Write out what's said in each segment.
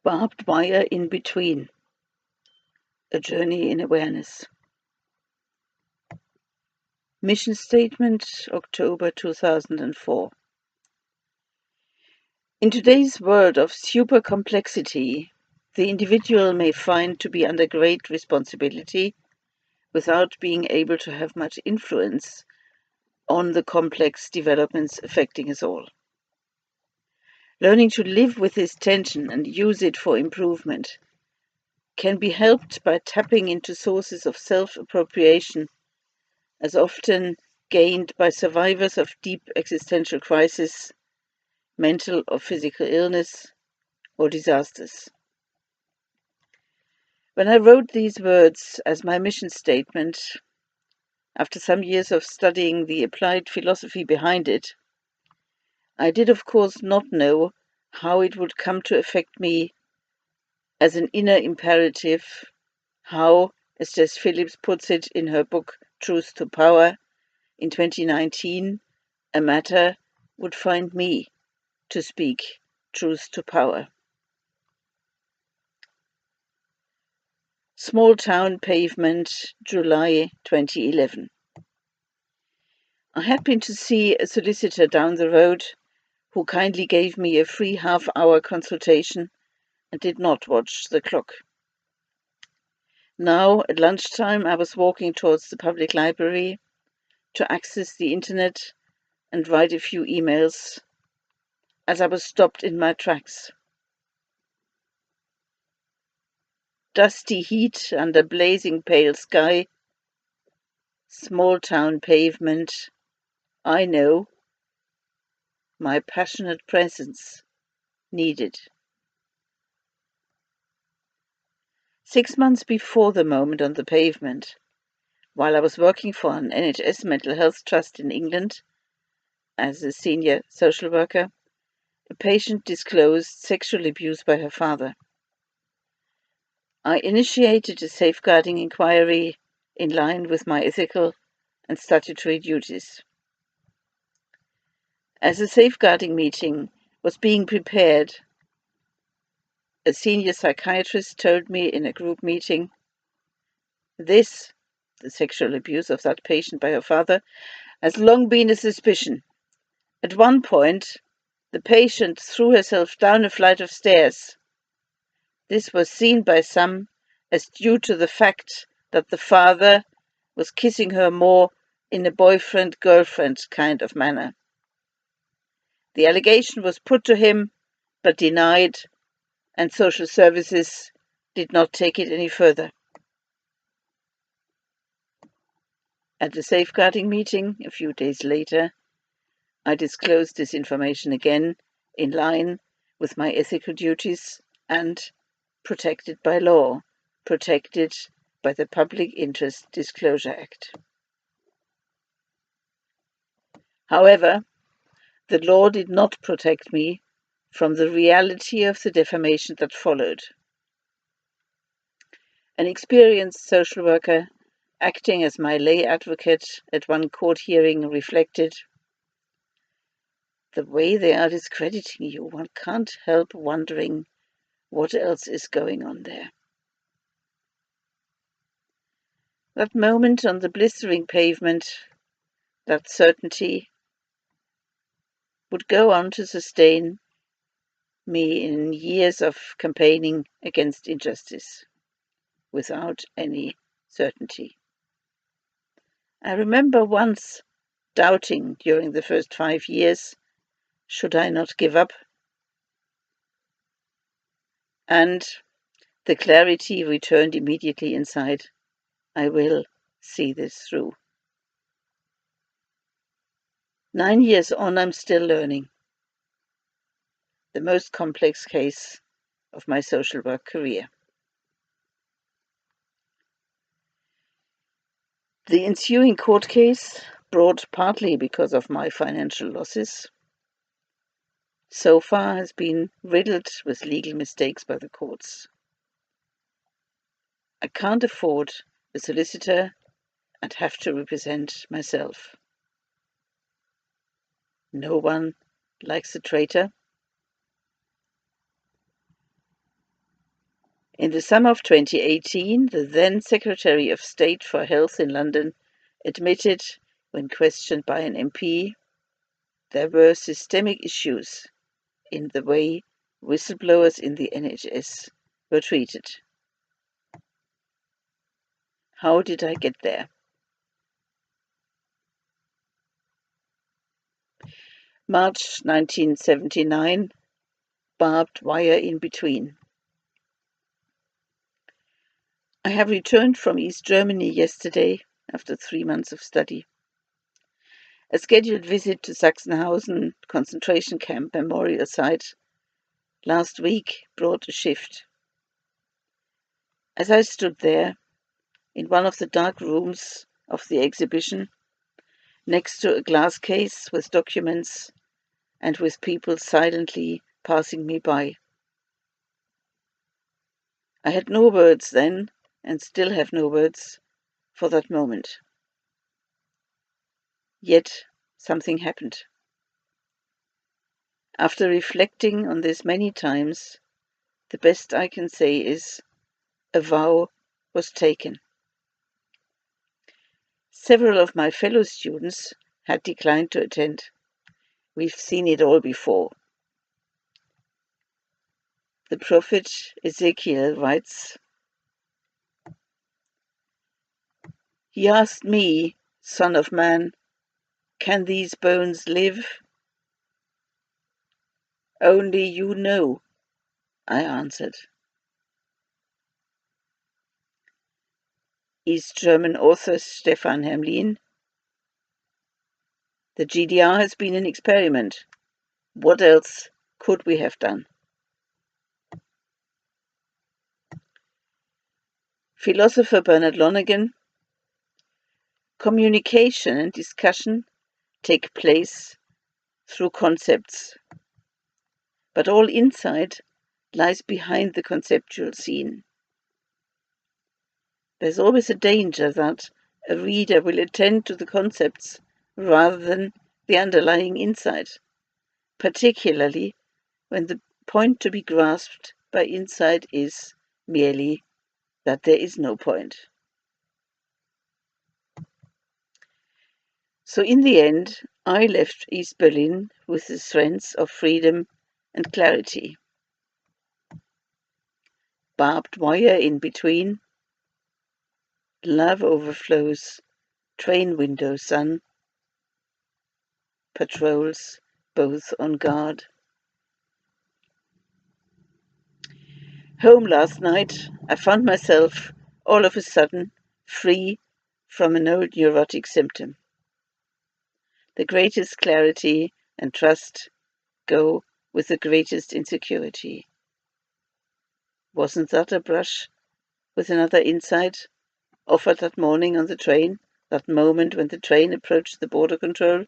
Barbed Wire in Between, a journey in awareness. Mission statement, October 2004. In today's world of super complexity, the individual may find to be under great responsibility without being able to have much influence on the complex developments affecting us all. Learning to live with this tension and use it for improvement can be helped by tapping into sources of self-appropriation, as often gained by survivors of deep existential crisis, mental or physical illness, or disasters. When I wrote these words as my mission statement, after some years of studying the applied philosophy behind it, I did of course not know how it would come to affect me as an inner imperative, how, as Jess Phillips puts it in her book Truth to Power in 2019, a matter would find me to speak truth to power. Small Town Pavement, July 2011. I had been to see a solicitor down the road who kindly gave me a free half-hour consultation and did not watch the clock. Now, at lunchtime, I was walking towards the public library to access the internet and write a few emails as I was stopped in my tracks. Dusty heat under blazing pale sky, small town pavement, I know, my passionate presence needed. 6 months before the moment on the pavement, while I was working for an NHS mental health trust in England as a senior social worker, a patient disclosed sexual abuse by her father. I initiated a safeguarding inquiry in line with my ethical and statutory duties. As a safeguarding meeting was being prepared, a senior psychiatrist told me in a group meeting, this, the sexual abuse of that patient by her father, has long been a suspicion. At one point, the patient threw herself down a flight of stairs. This was seen by some as due to the fact that the father was kissing her more in a boyfriend-girlfriend kind of manner. The allegation was put to him, but denied, and social services did not take it any further. At the safeguarding meeting a few days later, I disclosed this information again in line with my ethical duties and protected by law, protected by the Public Interest Disclosure Act. However, the law did not protect me from the reality of the defamation that followed. An experienced social worker acting as my lay advocate at one court hearing reflected, the way they are discrediting you, one can't help wondering what else is going on there. That moment on the blistering pavement, that certainty, would go on to sustain me in years of campaigning against injustice, without any certainty. I remember once doubting during the first 5 years, should I not give up? And the clarity returned immediately inside. I will see this through. 9 years on, I'm still learning. The most complex case of my social work career. The ensuing court case, brought partly because of my financial losses, so far has been riddled with legal mistakes by the courts. I can't afford a solicitor and have to represent myself. No one likes a traitor. In the summer of 2018, the then Secretary of State for Health in London admitted, when questioned by an MP, there were systemic issues in the way whistleblowers in the NHS were treated. How did I get there? March 1979, Barbed Wire in Between. I have returned from East Germany yesterday after 3 months of study. A scheduled visit to Sachsenhausen concentration camp memorial site last week brought a shift. As I stood there, in one of the dark rooms of the exhibition, next to a glass case with documents and with people silently passing me by, I had no words then, and still have no words for that moment. Yet something happened. After reflecting on this many times, the best I can say is a vow was taken. Several of my fellow students had declined to attend. We've seen it all before. The prophet Ezekiel writes, "He asked me, Son of man, can these bones live? Only you know," I answered. East German author Stefan Hemlin: "The GDR has been an experiment. What else could we have done?" Philosopher Bernard Lonergan: "Communication and discussion take place through concepts, but all insight lies behind the conceptual scene. There's always a danger that a reader will attend to the concepts rather than the underlying insight, particularly when the point to be grasped by insight is merely that there is no point." So in the end, I left East Berlin with a sense of freedom and clarity. Barbed wire in between, love overflows, train window sun, patrols both on guard. Home last night, I found myself all of a sudden free from an old neurotic symptom. The greatest clarity and trust go with the greatest insecurity. Wasn't that a brush with another insight offered that morning on the train, that moment when the train approached the border control?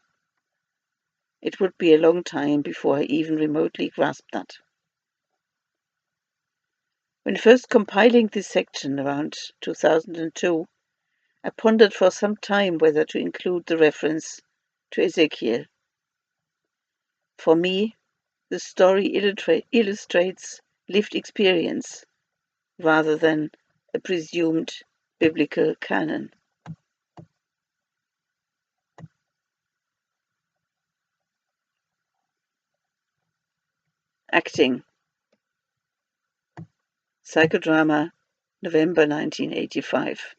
It would be a long time before I even remotely grasped that. When first compiling this section around 2002, I pondered for some time whether to include the reference to Ezekiel. For me, the story illustrates lived experience rather than a presumed biblical canon. Acting. Psychodrama, November 1985.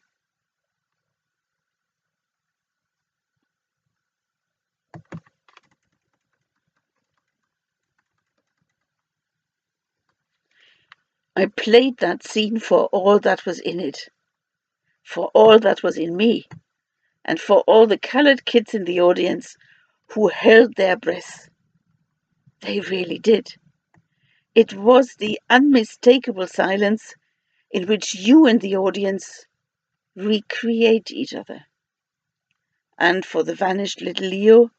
I played that scene for all that was in it, for all that was in me, and for all the colored kids in the audience who held their breath. They really did. It was the unmistakable silence in which you and the audience recreate each other. And for the vanished little Leo,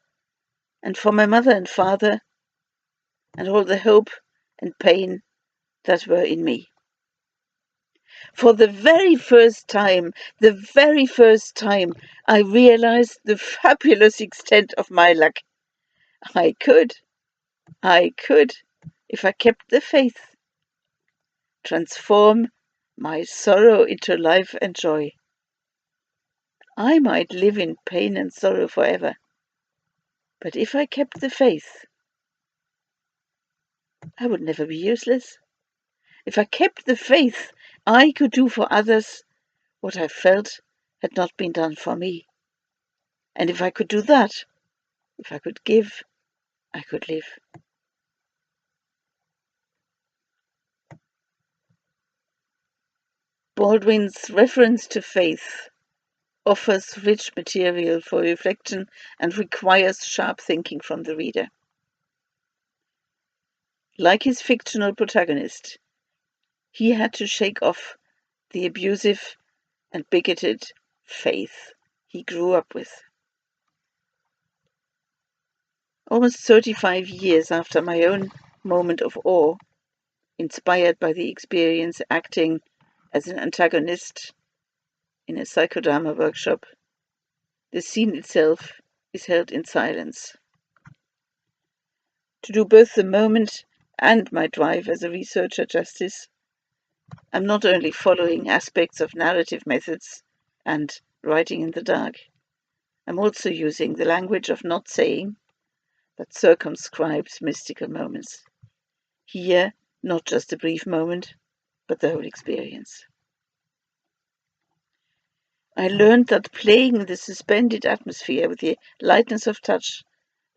and for my mother and father, and all the hope and pain that were in me. For the very first time, I realized the fabulous extent of my luck. I could, if I kept the faith, transform my sorrow into life and joy. I might live in pain and sorrow forever, but if I kept the faith, I would never be useless. If I kept the faith, I could do for others what I felt had not been done for me. And if I could do that, if I could give, I could live. Baldwin's reference to faith offers rich material for reflection and requires sharp thinking from the reader. Like his fictional protagonist, he had to shake off the abusive and bigoted faith he grew up with. Almost 35 years after my own moment of awe, inspired by the experience acting as an antagonist in a psychodrama workshop, the scene itself is held in silence. To do both the moment and my drive as a researcher justice, I'm not only following aspects of narrative methods and writing in the dark, I'm also using the language of not saying that circumscribes mystical moments. Here, not just a brief moment, but the whole experience. I learned that playing in the suspended atmosphere with the lightness of touch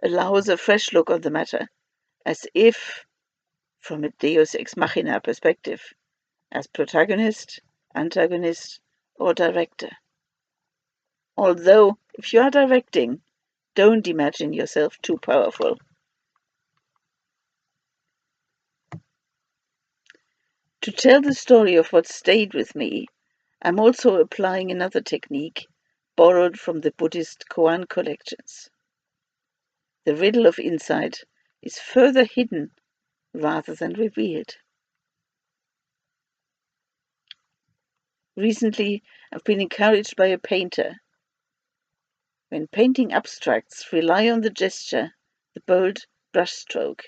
allows a fresh look on the matter, as if from a deus ex machina perspective, as protagonist, antagonist, or director. Although, if you are directing, don't imagine yourself too powerful. To tell the story of what stayed with me, I'm also applying another technique borrowed from the Buddhist koan collections. The riddle of insight is further hidden rather than revealed. Recently, I've been encouraged by a painter. When painting abstracts, rely on the gesture, the bold brushstroke,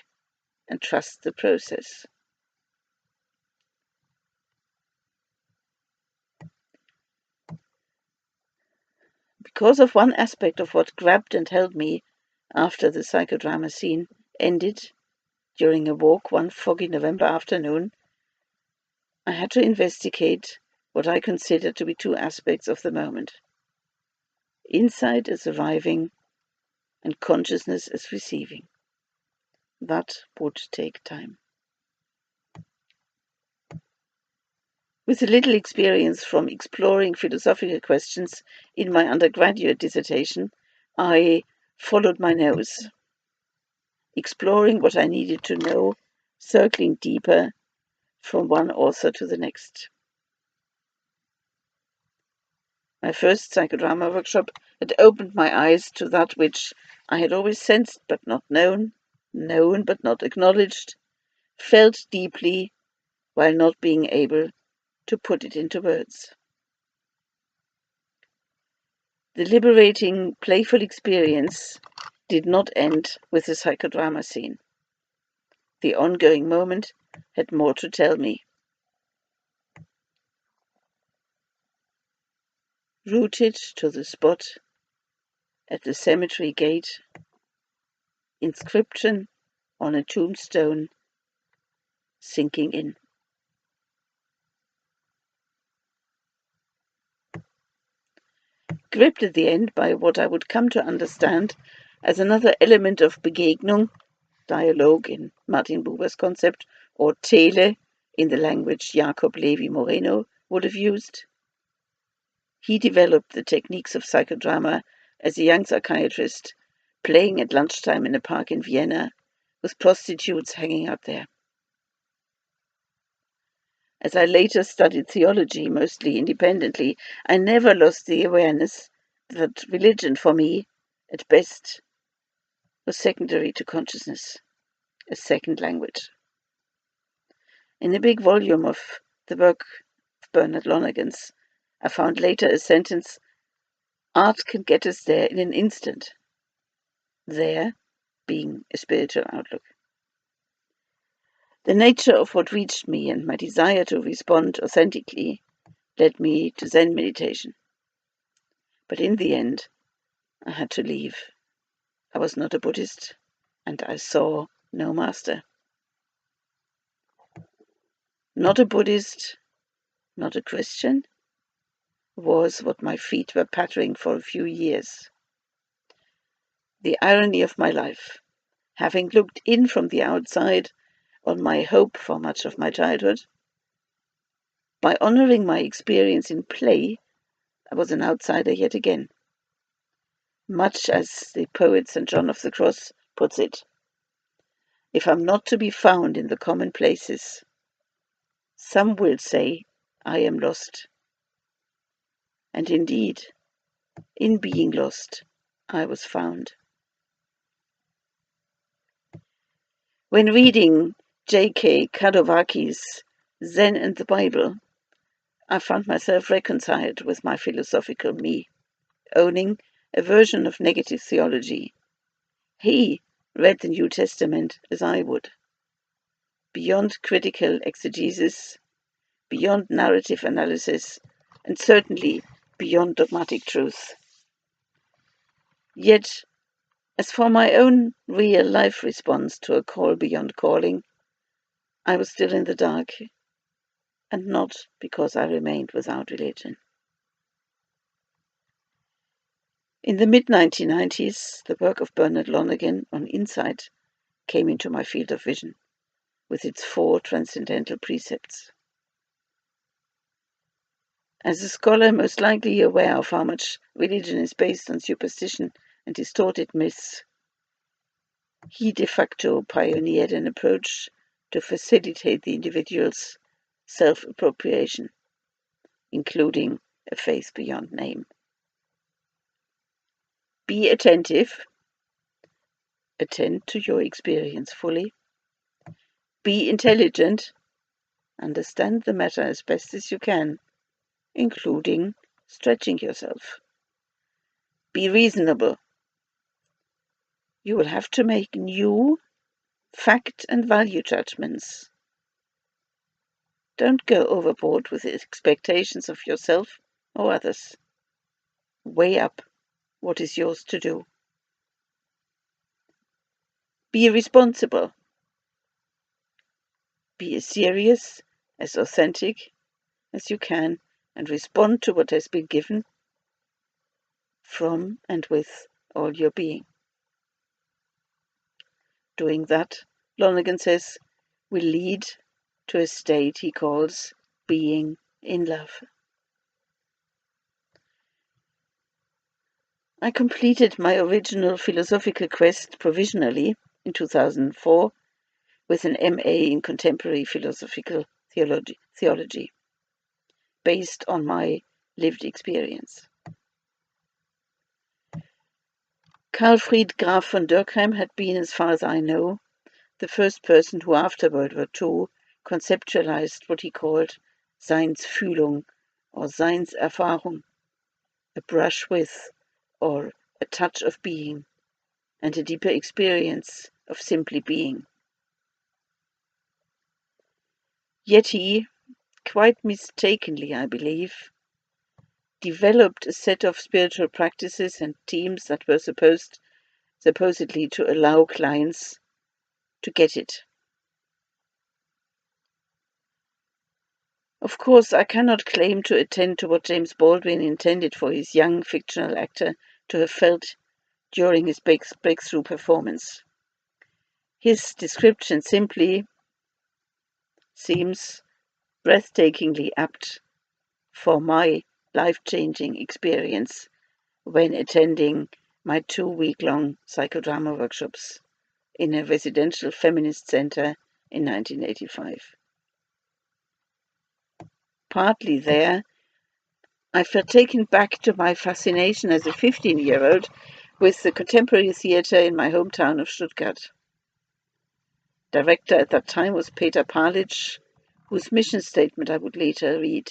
and trust the process. Because of one aspect of what grabbed and held me after the psychodrama scene ended during a walk one foggy November afternoon, I had to investigate what I consider to be two aspects of the moment. Insight as arriving and consciousness as receiving. That would take time. With a little experience from exploring philosophical questions in my undergraduate dissertation, I followed my nose, exploring what I needed to know, circling deeper from one author to the next. My first psychodrama workshop had opened my eyes to that which I had always sensed but not known, known but not acknowledged, felt deeply while not being able to put it into words. The liberating, playful experience did not end with the psychodrama scene. The ongoing moment had more to tell me. Rooted to the spot at the cemetery gate, inscription on a tombstone sinking in. Gripped at the end by what I would come to understand as another element of Begegnung, dialogue in Martin Buber's concept, or Tele in the language Jacob Levi Moreno would have used. He developed the techniques of psychodrama as a young psychiatrist, playing at lunchtime in a park in Vienna, with prostitutes hanging out there. As I later studied theology, mostly independently, I never lost the awareness that religion for me, at best, was secondary to consciousness, a second language. In a big volume of the work of Bernard Lonergan's, I found later a sentence: art can get us there in an instant, there being a spiritual outlook. The nature of what reached me and my desire to respond authentically led me to Zen meditation. But in the end, I had to leave. I was not a Buddhist, and I saw no master. Not a Buddhist, not a Christian, was what my feet were pattering for a few years. The irony of my life, having looked in from the outside on my hope for much of my childhood, by honoring my experience in play, I was an outsider yet again. Much as the poet St. John of the Cross puts it, if I'm not to be found in the common places, some will say I am lost. And indeed, in being lost, I was found. When reading J.K. Kadowaki's Zen and the Bible, I found myself reconciled with my philosophical me, owning a version of negative theology. He read the New Testament as I would, beyond critical exegesis, beyond narrative analysis, and certainly beyond dogmatic truth. Yet, as for my own real-life response to a call beyond calling, I was still in the dark, and not because I remained without religion. In the mid-1990s, the work of Bernard Lonergan on insight came into my field of vision, with its 4 transcendental precepts. As a scholar most likely aware of how much religion is based on superstition and distorted myths, he de facto pioneered an approach to facilitate the individual's self-appropriation, including a faith beyond name. Be attentive. Attend to your experience fully. Be intelligent. Understand the matter as best as you can, including stretching yourself. Be reasonable. You will have to make new fact and value judgments. Don't go overboard with expectations of yourself or others. Weigh up what is yours to do. Be responsible. Be as serious, as authentic as you can, and respond to what has been given from and with all your being. Doing that, Lonergan says, will lead to a state he calls being in love. I completed my original philosophical quest provisionally in 2004 with an MA in contemporary philosophical theology, based on my lived experience. Carl Fried Graf von Dürkheim had been, as far as I know, the first person who after World War II conceptualized what he called Seinsfühlung or Seinserfahrung, a brush with or a touch of being, and a deeper experience of simply being. Yet he, quite mistakenly I believe, developed a set of spiritual practices and teams that were supposedly to allow clients to get it. Of course, I cannot claim to attend to what James Baldwin intended for his young fictional actor to have felt during his breakthrough performance. His description simply seems breathtakingly apt for my life-changing experience when attending my 2-week-long psychodrama workshops in a residential feminist center in 1985. Partly there, I felt taken back to my fascination as a 15-year-old with the contemporary theatre in my hometown of Stuttgart. Director at that time was Peter Palic, whose mission statement I would later read.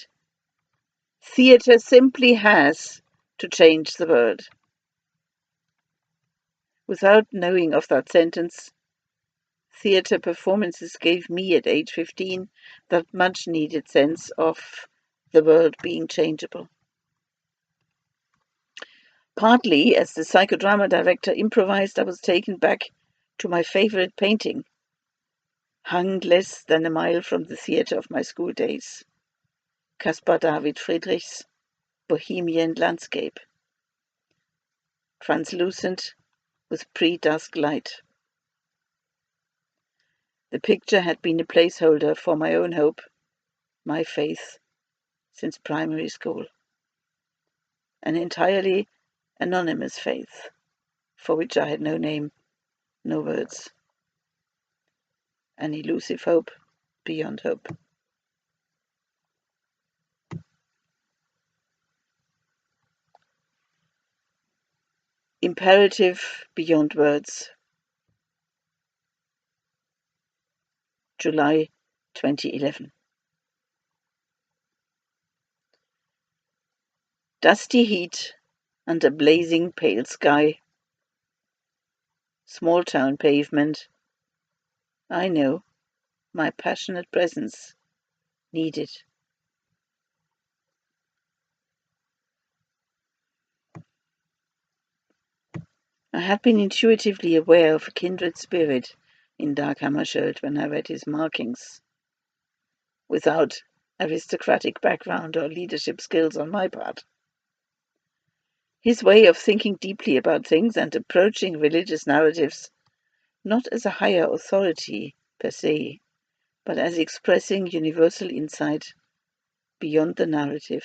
Theatre simply has to change the world. Without knowing of that sentence, theatre performances gave me at age 15 that much-needed sense of the world being changeable. Partly, as the psychodrama director improvised, I was taken back to my favorite painting, hung less than a mile from the theatre of my school days, Caspar David Friedrich's Bohemian Landscape, translucent with pre-dusk light. The picture had been a placeholder for my own hope, my faith, since primary school. An entirely anonymous faith, for which I had no name, no words. An elusive hope beyond hope. Imperative beyond words. July 2011. Dusty heat under blazing pale sky. Small town pavement. I know, my passionate presence needed. I had been intuitively aware of a kindred spirit in Dag Hammarskjöld when I read his markings, without aristocratic background or leadership skills on my part. His way of thinking deeply about things and approaching religious narratives not as a higher authority per se, but as expressing universal insight beyond the narrative,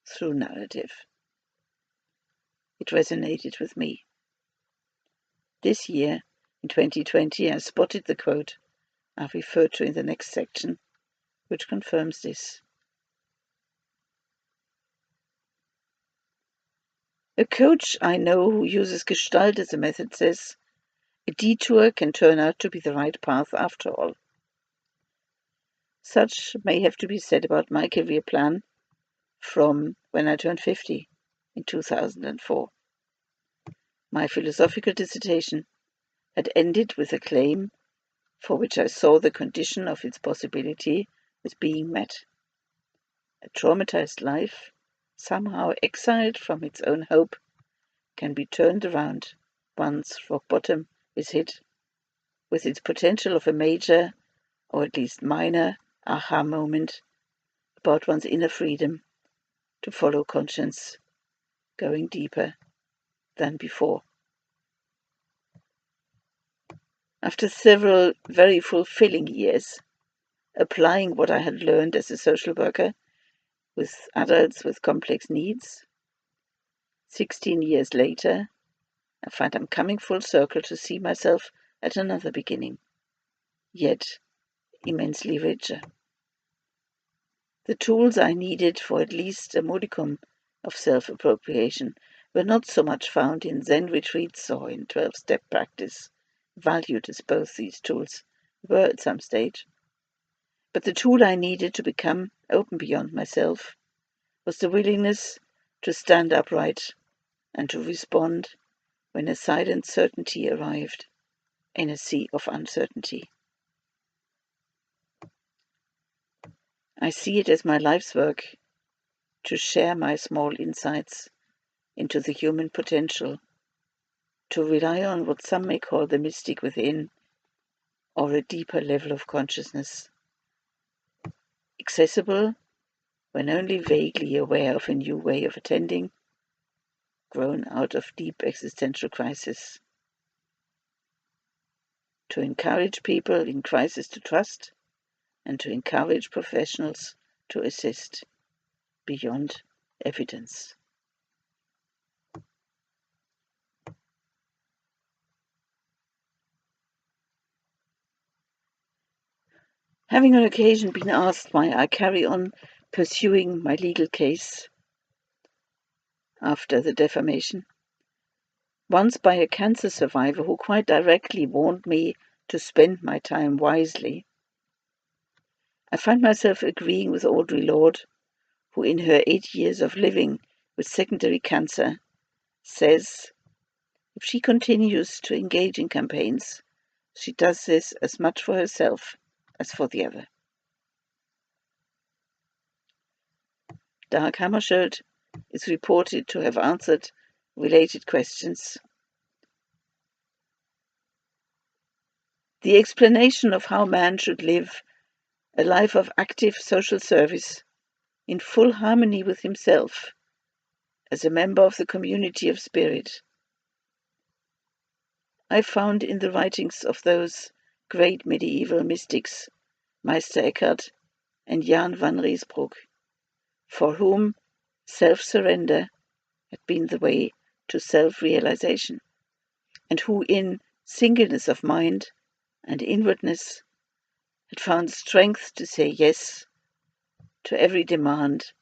through narrative. It resonated with me. This year, in 2020, I spotted the quote I referred to in the next section, which confirms this. A coach I know who uses Gestalt as a method says, a detour can turn out to be the right path after all. Such may have to be said about my career plan from when I turned 50 in 2004. My philosophical dissertation had ended with a claim for which I saw the condition of its possibility as being met. A traumatized life, somehow exiled from its own hope, can be turned around once rock bottom is hit, with its potential of a major, or at least minor, aha moment about one's inner freedom to follow conscience, going deeper than before. After several very fulfilling years applying what I had learned as a social worker with adults with complex needs, 16 years later, I find I'm coming full circle to see myself at another beginning, yet immensely richer. The tools I needed for at least a modicum of self-appropriation were not so much found in Zen retreats or in 12-step practice, valued as both these tools were at some stage. But the tool I needed to become open beyond myself was the willingness to stand upright and to respond when a silent certainty arrived in a sea of uncertainty. I see it as my life's work to share my small insights into the human potential, to rely on what some may call the mystic within, or a deeper level of consciousness, accessible when only vaguely aware of a new way of attending, grown out of deep existential crisis. To encourage people in crisis to trust, and to encourage professionals to assist beyond evidence. Having on occasion been asked why I carry on pursuing my legal case after the defamation, once by a cancer survivor who quite directly warned me to spend my time wisely, I find myself agreeing with Audre Lorde, who in her 8 years of living with secondary cancer says if she continues to engage in campaigns She does this as much for herself as for the other. Dag Hammarskjöld is reported to have answered related questions. The explanation of how man should live a life of active social service in full harmony with himself as a member of the community of spirit, I found in the writings of those great medieval mystics, Meister Eckhart and Jan van Rensburg, for whom self-surrender had been the way to self-realization, and who in singleness of mind and inwardness had found strength to say yes to every demand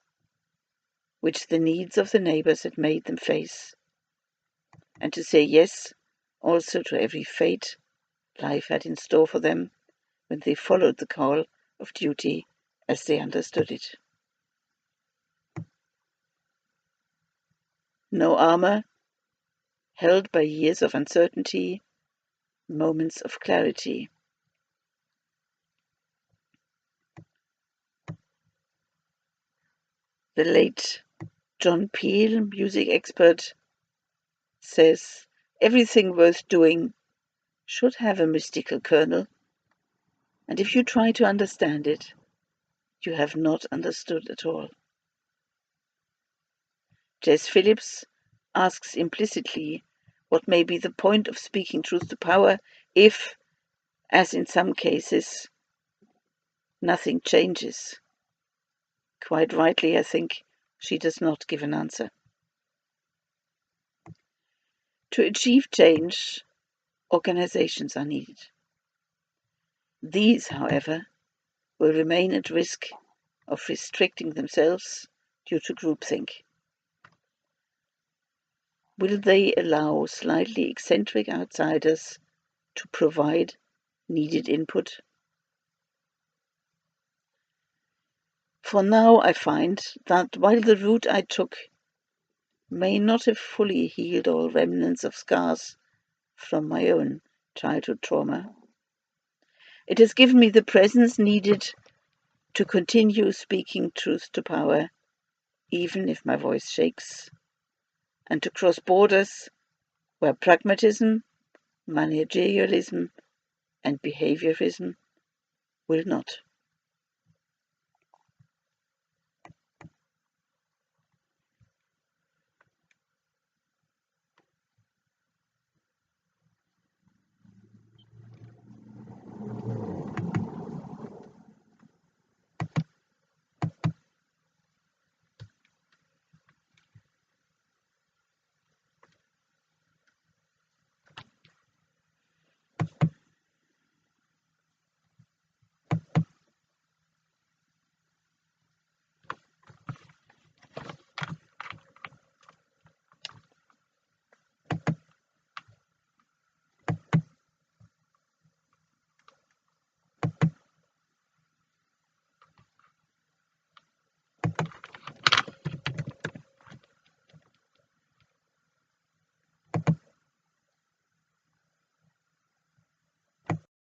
which the needs of the neighbors had made them face, and to say yes also to every fate life had in store for them when they followed the call of duty as they understood it. No armor, held by years of uncertainty, moments of clarity. The late John Peel, music expert, says everything worth doing should have a mystical kernel, and if you try to understand it, you have not understood at all. Jess Phillips asks implicitly what may be the point of speaking truth to power if, as in some cases, nothing changes. Quite rightly, I think, she does not give an answer. To achieve change, organizations are needed. These, however, will remain at risk of restricting themselves due to groupthink. Will they allow slightly eccentric outsiders to provide needed input? For now, I find that while the route I took may not have fully healed all remnants of scars from my own childhood trauma, it has given me the presence needed to continue speaking truth to power, even if my voice shakes, and to cross borders where pragmatism, managerialism, and behaviorism will not.